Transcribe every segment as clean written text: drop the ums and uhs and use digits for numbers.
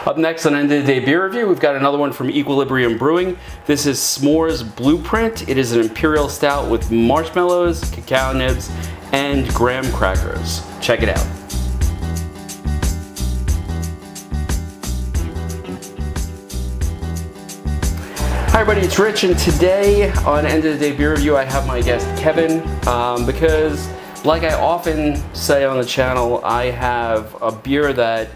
Up next on End of the Day Beer Review, we've got another one from Equilibrium Brewing. This is S'mores Blueprint. It is an Imperial Stout with marshmallows, cacao nibs, and graham crackers. Check it out. Hi everybody, it's Rich, and today on End of the Day Beer Review I have my guest Kevin, because like I often say on the channel, I have a beer that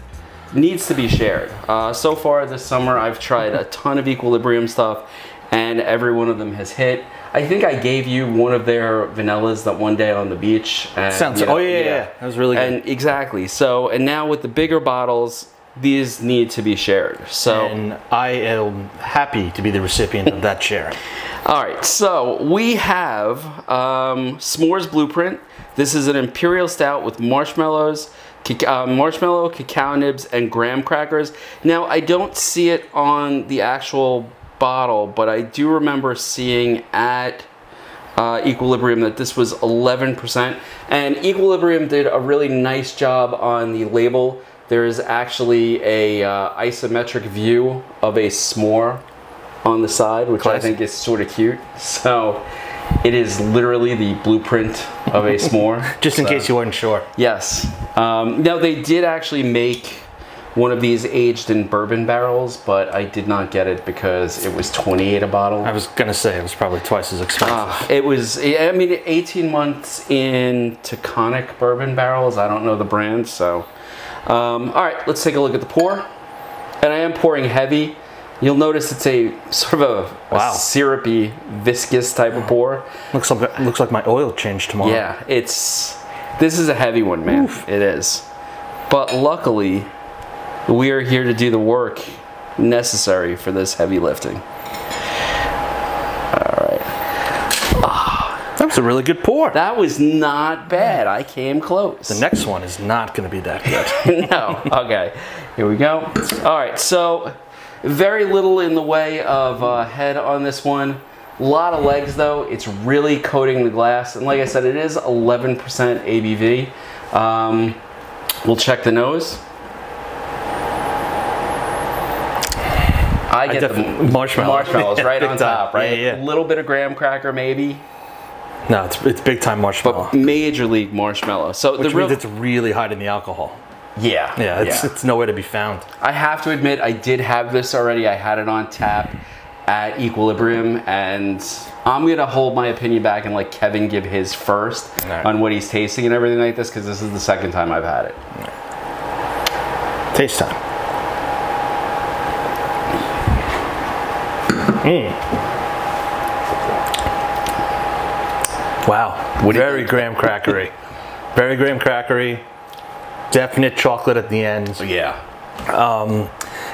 needs to be shared. So far this summer I've tried a ton of Equilibrium stuff and every one of them has hit. I think I gave you one of their vanillas that one day on the beach. And, Sounds, you know, oh yeah, that was really good. And exactly, so, and now with the bigger bottles, these need to be shared. So, and I am happy to be the recipient of that sharing. All right, so we have S'mores Blueprint. This is an Imperial Stout with marshmallows, marshmallow, cacao nibs, and graham crackers. Now, I don't see it on the actual bottle, but I do remember seeing at Equilibrium that this was 11%. And Equilibrium did a really nice job on the label. There is actually a isometric view of a s'more on the side, which I think is sort of cute. So it is literally the blueprint of a s'more. Just in case you weren't sure. Yes. Now they did actually make one of these aged in bourbon barrels, but I did not get it because it was $28 a bottle. I was gonna say it was probably twice as expensive. It was, I mean, 18 months in Taconic bourbon barrels. I don't know the brand, so. All right, let's take a look at the pour. And I am pouring heavy. You'll notice it's a sort of a syrupy, viscous type of pour. Looks like my oil changed tomorrow. Yeah, this is a heavy one, man. Oof. It is. But luckily, we are here to do the work necessary for this heavy lifting. All right. That was a really good pour. That was not bad. I came close. The next one is not going to be that good. No. Okay. Here we go. All right. So, very little in the way of head on this one. A lot of legs, though. It's really coating the glass. And like I said, it is 11% ABV. We'll check the nose. I get the marshmallows right on top, right? Yeah, yeah. A little bit of graham cracker, maybe. No, it's big time marshmallow. But major league marshmallow. So which means it's really high in the alcohol. Yeah. Yeah, it's nowhere to be found. I have to admit, I did have this already. I had it on tap at Equilibrium, and I'm gonna hold my opinion back and let Kevin give his first on what he's tasting and everything like this, because this is the second time I've had it. Taste time. Wow, very graham crackery. Very graham crackery. Definite chocolate at the end. Yeah.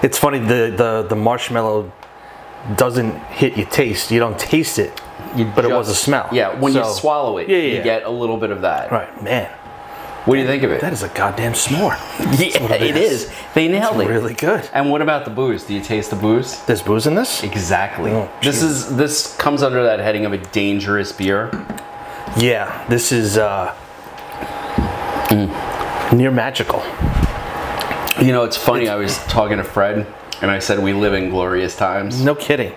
It's funny, the marshmallow doesn't hit your taste. You don't taste it, but it was a smell. Yeah, when you swallow it, you get a little bit of that. Right, man. What do you think of it? That is a goddamn s'more. Yeah, it is. They nailed it. Really good. And what about the booze? Do you taste the booze? There's booze in this? Exactly. Oh, this comes under that heading of a dangerous beer. Yeah, this is near magical. You know, it's funny. I was talking to Fred, and I said we live in glorious times. No kidding.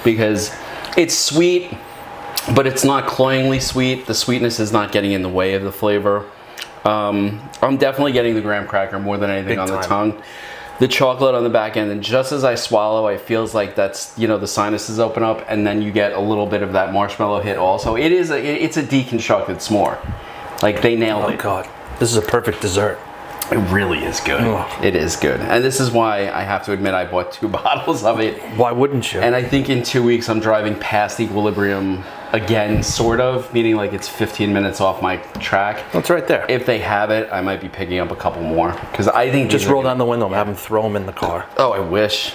Because it's sweet, but it's not cloyingly sweet. The sweetness is not getting in the way of the flavor. I'm definitely getting the graham cracker more than anything on the tongue. The chocolate on the back end, and just as I swallow, it feels like that's, you know, the sinuses open up, and then you get a little bit of that marshmallow hit also. It's a deconstructed s'more. Like, they nailed it. Oh God, this is a perfect dessert. It really is good. Oh. It is good. And this is why I have to admit I bought 2 bottles of it. Why wouldn't you? And I think in 2 weeks I'm driving past Equilibrium again, sort of, meaning like it's 15 minutes off my track. That's right there. If they have it, I might be picking up a couple more. Because I think just roll down the window and have them throw them in the car. Oh, I wish.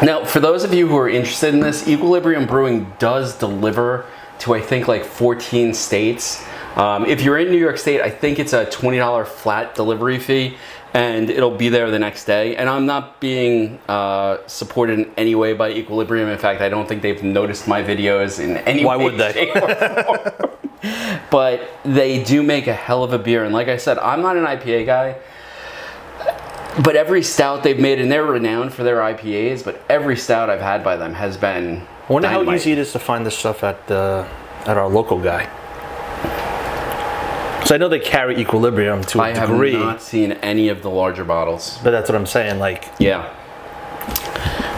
Now, for those of you who are interested in this, Equilibrium Brewing does deliver to, I think, like 14 states. If you're in New York State, I think it's a $20 flat delivery fee, and it'll be there the next day. And I'm not being supported in any way by Equilibrium. In fact, I don't think they've noticed my videos in any way. Why would they? Shape, or form. But they do make a hell of a beer. And like I said, I'm not an IPA guy. But every stout they've made, and they're renowned for their IPAs, but every stout I've had by them has been I wonder dynamite. how easy it is to find this stuff at our local guy. So I know they carry Equilibrium to a degree. I have not seen any of the larger bottles. But that's what I'm saying, like... Yeah.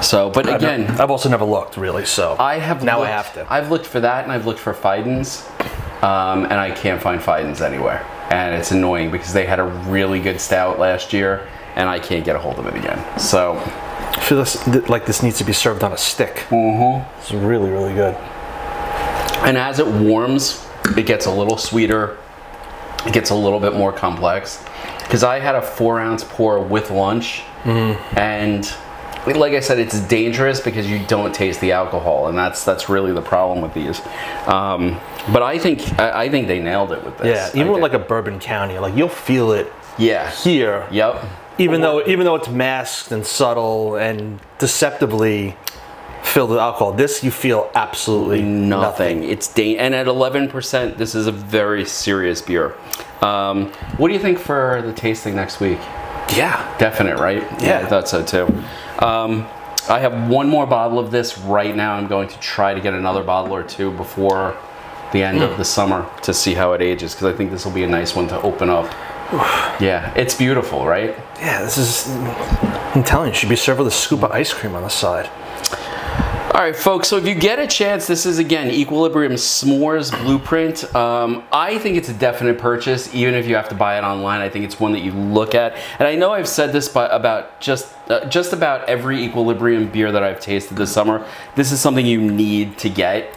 So, but again... I've also never looked, really, so... I have now looked, I have to. I've looked for that, and I've looked for Fidens, and I can't find Fidens anywhere. And it's annoying, because they had a really good stout last year, and I can't get a hold of it again. So... I feel like this needs to be served on a stick. It's really, really good. And as it warms, it gets a little sweeter. It gets a little bit more complex. Because I had a 4-ounce pour with lunch, and like I said, it's dangerous because you don't taste the alcohol, and that's really the problem with these. But I think they nailed it with this. Yeah, even with like a Bourbon County, like you'll feel it. Yeah. Here. Yep. Even though it's masked and subtle and deceptively filled with alcohol, this you feel absolutely nothing. It's and at 11%, this is a very serious beer. What do you think for the tasting next week? Yeah, definite, right? Yeah, I thought so too. I have one more bottle of this right now. I'm going to try to get another bottle or two before the end of the summer to see how it ages, because I think this will be a nice one to open up. Yeah, it's beautiful, right? Yeah, this is, I'm telling you, it should be served with a scoop of ice cream on the side. All right, folks, so if you get a chance, this is, again, Equilibrium S'mores Blueprint. I think it's a definite purchase, even if you have to buy it online. I think it's one that you look at. And I know I've said this about just about every Equilibrium beer that I've tasted this summer. This is something you need to get.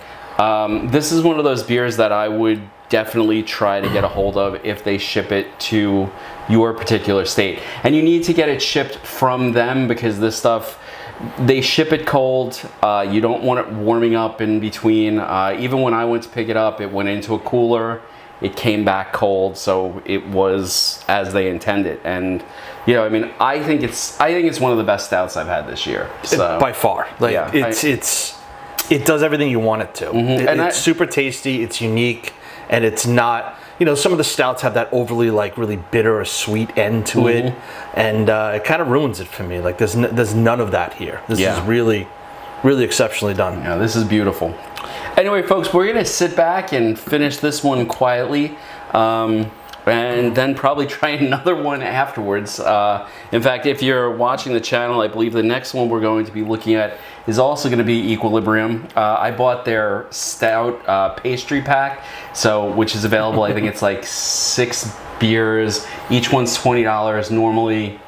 This is one of those beers that I would definitely try to get a hold of if they ship it to your particular state. And you need to get it shipped from them, because this stuff, they ship it cold. You don't want it warming up in between. Even when I went to pick it up, it went into a cooler. It came back cold, so it was as they intended. And you know, I mean, I think it's one of the best stouts I've had this year. So by far, like yeah, it does everything you want it to. It's super tasty. It's unique, and it's not. You know, some of the stouts have that overly, like, really bitter or sweet end to it, and it kind of ruins it for me. Like, there's none of that here. This is really, really exceptionally done. Yeah, this is beautiful. Anyway, folks, we're gonna sit back and finish this one quietly, and then probably try another one afterwards. In fact, if you're watching the channel, I believe the next one we're going to be looking at is also going to be Equilibrium. I bought their Stout pastry pack, which is available. I think it's like 6 beers. Each one's $20 normally.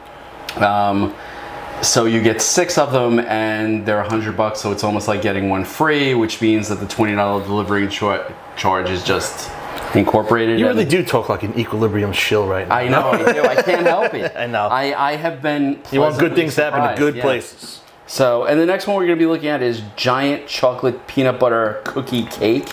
So you get 6 of them, and they're $100. So it's almost like getting one free, which means that the $20 delivery charge is just incorporated. You really do talk like an Equilibrium shill right now. I know, I do. I can't help it. I know. I have been. You want good things to happen to good places. So, and the next one we're going to be looking at is Giant Chocolate Peanut Butter Cookie Cake.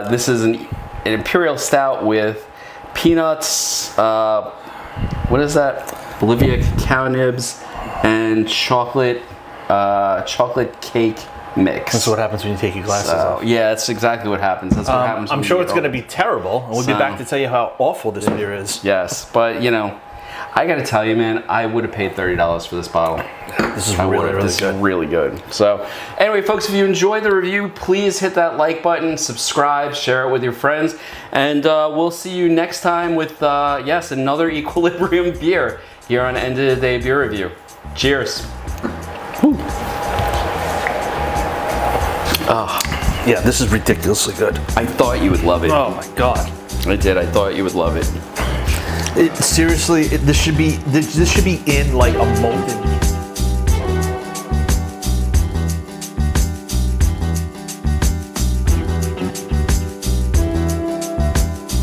This is an Imperial Stout with peanuts, what is that? Bolivia Cacao Nibs, and chocolate cake mix. That's what happens when you take your glasses off. Yeah, that's exactly what happens. That's what happens. I'm sure it's going to be terrible. We'll be back to tell you how awful this beer is. Yes, but you know, I got to tell you, man, I would have paid $30 for this bottle. This is really good. So, anyway, folks, if you enjoyed the review, please hit that like button, subscribe, share it with your friends, and we'll see you next time with, yes, another Equilibrium beer here on End of the Day Beer Review. Cheers. Woo. Yeah, this is ridiculously good. I thought you would love it. Oh my god. I did. I thought you would love it. Seriously, this should be in like a molten